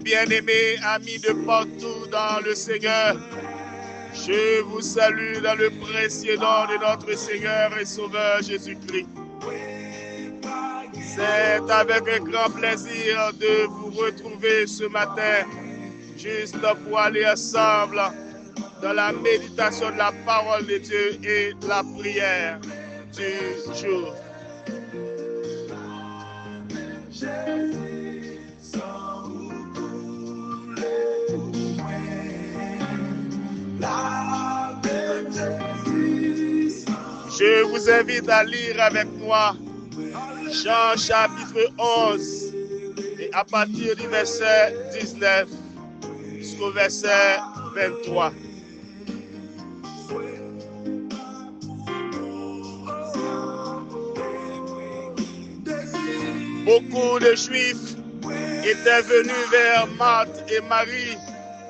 Bien-aimés, amis de partout dans le Seigneur, je vous salue dans le précieux nom de notre Seigneur et Sauveur Jésus-Christ. C'est avec un grand plaisir de vous retrouver ce matin, juste pour aller ensemble dans la méditation de la parole de Dieu et la prière du jour. Je vous invite à lire avec moi Jean chapitre 11 et à partir du verset 19 jusqu'au verset 23. Beaucoup de Juifs étaient venus vers Marthe et Marie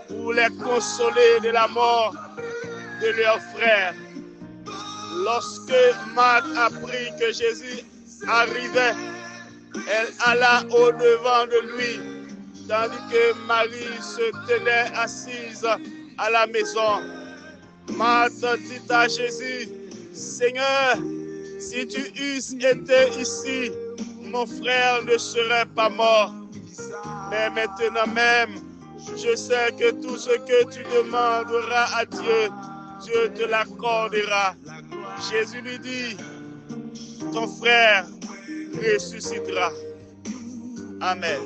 pour les consoler de la mort de leur frère. Lorsque Marthe apprit que Jésus arrivait, elle alla au-devant de lui, tandis que Marie se tenait assise à la maison. Marthe dit à Jésus, « Seigneur, si tu eusses été ici, mon frère ne serait pas mort. Mais maintenant même, je sais que tout ce que tu demanderas à Dieu, Dieu te l'accordera. » Jésus lui dit, « Ton frère ressuscitera. » Amen.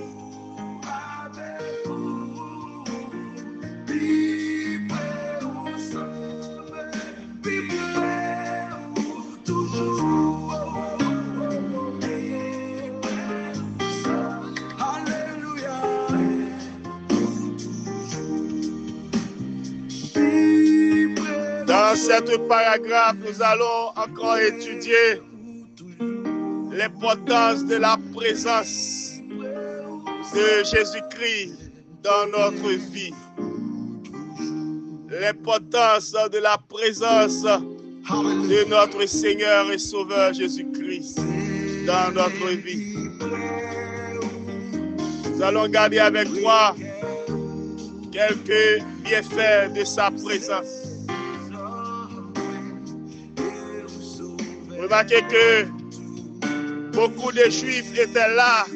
Dans cette paragraphe, nous allons encore étudier l'importance de la présence de Jésus-Christ dans notre vie. L'importance de la présence de notre Seigneur et Sauveur Jésus-Christ dans notre vie. Nous allons garder avec moi quelques bienfaits de sa présence. Remarquez que beaucoup de Juifs étaient là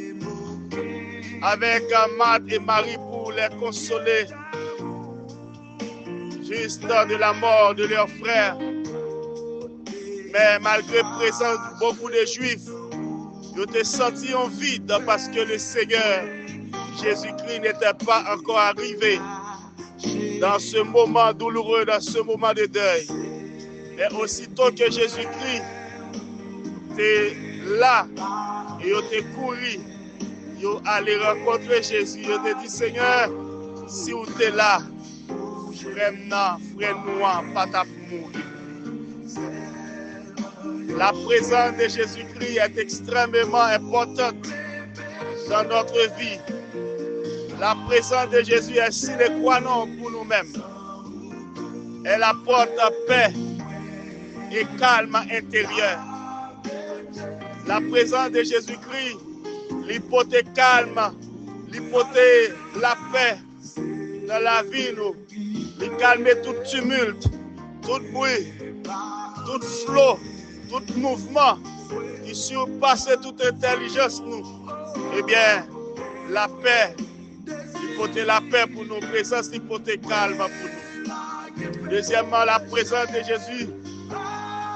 avec Marthe et Marie pour les consoler juste de la mort de leur frère. Mais malgré la présence de beaucoup de Juifs, ils étaient sentis en vide parce que le Seigneur Jésus-Christ n'était pas encore arrivé dans ce moment douloureux, dans ce moment de deuil. Et aussitôt que Jésus-Christ était là, ils ont couru, ils ont allé rencontrer Jésus, ils ont dit, Seigneur, si vous êtes là, frère noir, pas ta mourir. La présence de Jésus-Christ est extrêmement importante dans notre vie. La présence de Jésus est sine qua non pour nous-mêmes. Elle apporte paix et calme intérieur. La présence de Jésus-Christ, l'hypothèque calme, l'hypothèque la paix dans la vie, nous. Il calme tout tumulte, tout bruit, tout flot, tout mouvement qui surpasse toute intelligence, nous. Eh bien, la paix, l'hypothèque la paix pour nous, présence, l'hypothèque calme pour nous. Deuxièmement, la présence de Jésus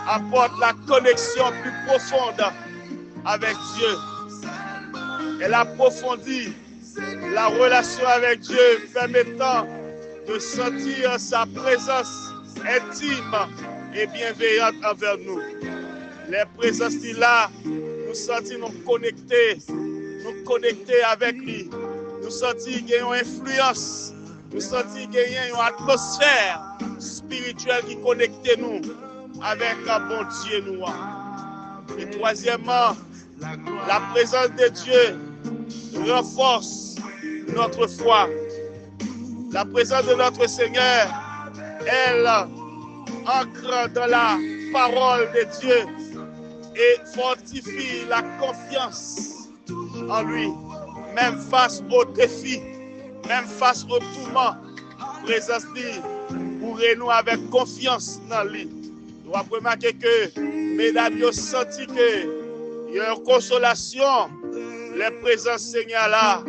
apporte la connexion plus profonde avec Dieu. Elle approfondit la relation avec Dieu, permettant de sentir sa présence intime et bienveillante envers nous. Les présences de là, nous sentons nous connecter avec lui. Nous sentons qu'il y a une influence, nous sentons qu'il y a une atmosphère spirituelle qui connecte nous avec un bon Dieu nous. Et troisièmement, la présence de Dieu renforce notre foi. La présence de notre Seigneur, elle ancre dans la parole de Dieu et fortifie la confiance en lui, même face aux défis, même face aux tourments. Présence lui pour nous avec confiance dans lui. Nous avons remarqué que mesdames ont senti que il y a une consolation. Les présences Seigneur là,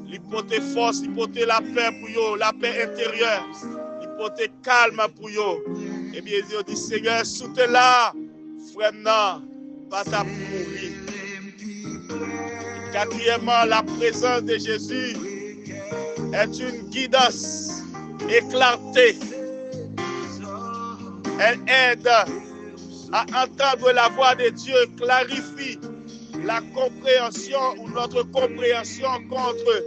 il porte force, il porte la paix pour eux, la paix intérieure, il porte calme pour eux. Et bien il dit Seigneur, soutien-la, frère non, pas ta mourir. Quatrièmement, la présence de Jésus est une guidance et clarté. Elle aide à entendre la voix de Dieu, clarifie la compréhension ou notre compréhension contre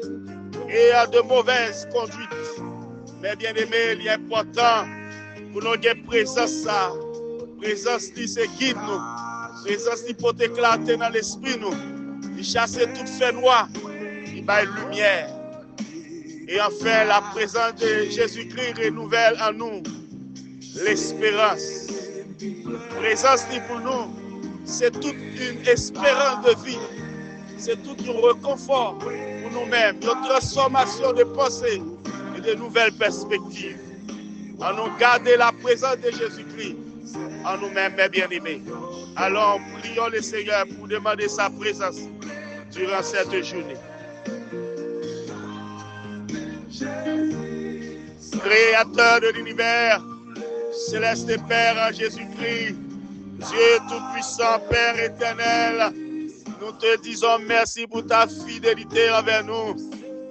et de mauvaises conduites. Mais bien aimé, il est important pour nous avoir présence ça. Présence qui se guide nous. Présence qui porte clarté dans l'esprit nous. Il chasse toute fait noir. Il bat lumière. Et enfin, la présence de Jésus-Christ renouvelle en nous l'espérance. Présence qui pour nous, c'est toute une espérance de vie. C'est tout un réconfort pour nous-mêmes, une transformation de pensée et de nouvelles perspectives. En nous garder la présence de Jésus-Christ en nous-mêmes, mes bien-aimés. Alors, prions le Seigneur pour demander sa présence durant cette journée. Créateur de l'univers, céleste Père en Jésus-Christ, Dieu Tout-Puissant, Père éternel, nous te disons merci pour ta fidélité envers nous.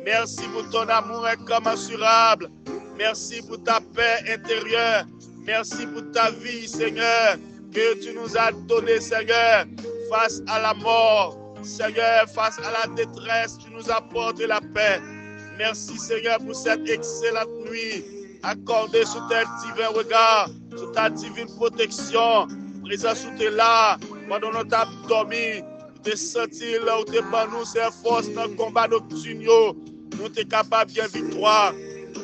Merci pour ton amour incommensurable. Merci pour ta paix intérieure. Merci pour ta vie, Seigneur, que tu nous as donnée, Seigneur, face à la mort. Seigneur, face à la détresse, tu nous apportes la paix. Merci, Seigneur, pour cette excellente nuit accordée sous tes divins regards, sous ta divine protection. Présent sous tes là, pendant nous t'as dormi, de sentir là où t'es pas nous, c'est force dans le combat nocturne. Nous t'es capable de victoire,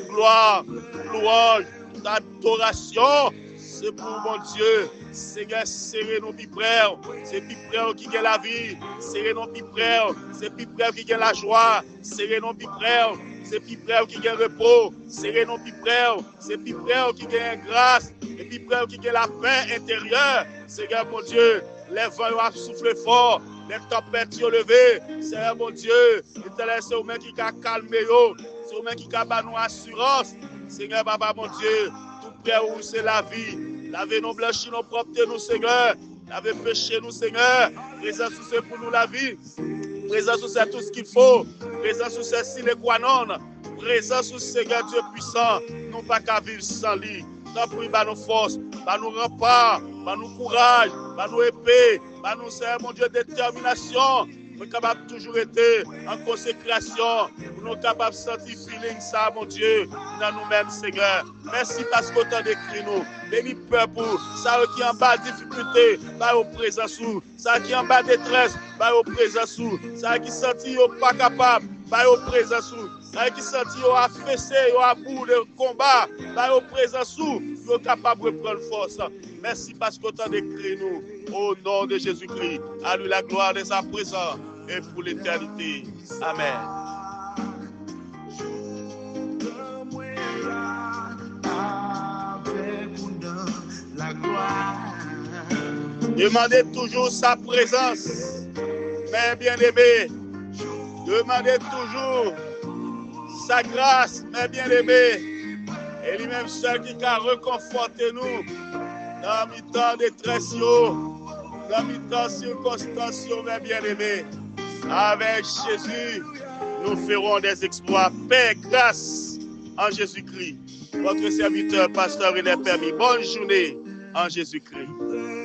gloire, louange, adoration. C'est pour mon Dieu. Seigneur, serrez nos piprères. C'est piprères qui gagnent la vie. Serrez nos piprères. C'est piprères qui gagnent la joie. Serrez nos piprères. C'est piprères qui gagnent repos. Serrez nos piprères. C'est piprères qui gagnent grâce. Et piprères qui gagnent la paix intérieure. Seigneur, mon Dieu, les vents ont soufflé fort. Les tempêtes sont levées. Seigneur, mon Dieu, c'est au même qui a calmé. C'est au même qui a nous assurance. Seigneur, Papa, mon Dieu, tout près où c'est la vie. Lavez nos blanchis, nos propres, nous, Seigneur. Lavez péché, nous, Seigneur. Présence sous c'est pour nous la vie. Présence sous c'est tout ce qu'il faut. Présence sous c'est sine qua non. Présence sous Seigneur Dieu puissant. Non pas qu'à vivre sans lui. Tant pis, par nos forces, par nos remparts, par nos courage, par nos épées, par nos, Seigneur, mon Dieu, détermination. Nous sommes capables toujours été en consécration. Nous sommes capables de sentir feeling ça, mon Dieu, dans nous-mêmes, Seigneur. Merci parce que tu as décrit nous. Béni peuple, ça qui est en bas de difficulté, va au présent sous. Ça qui est en bas de détresse, va au présent sous. Ça qui sentit pas capable, va au présent sous. Ça qui sentit affaissé, à bout de combat, va au présent sous. Nous sommes capables de prendre force. Merci parce que tu as décrit nous. Au nom de Jésus-Christ, à lui la gloire de sa présence et pour l'éternité. Amen. Demandez toujours sa présence, mes bien-aimés. Demandez toujours sa grâce, mes bien-aimés. Et lui-même seul qui a reconforté nous dans le temps de détresse, dans le temps de circonstances, mes bien-aimés. Avec Jésus, nous ferons des exploits. Paix, grâce en Jésus-Christ. Votre serviteur, pasteur, il est permis. Bonne journée en Jésus-Christ.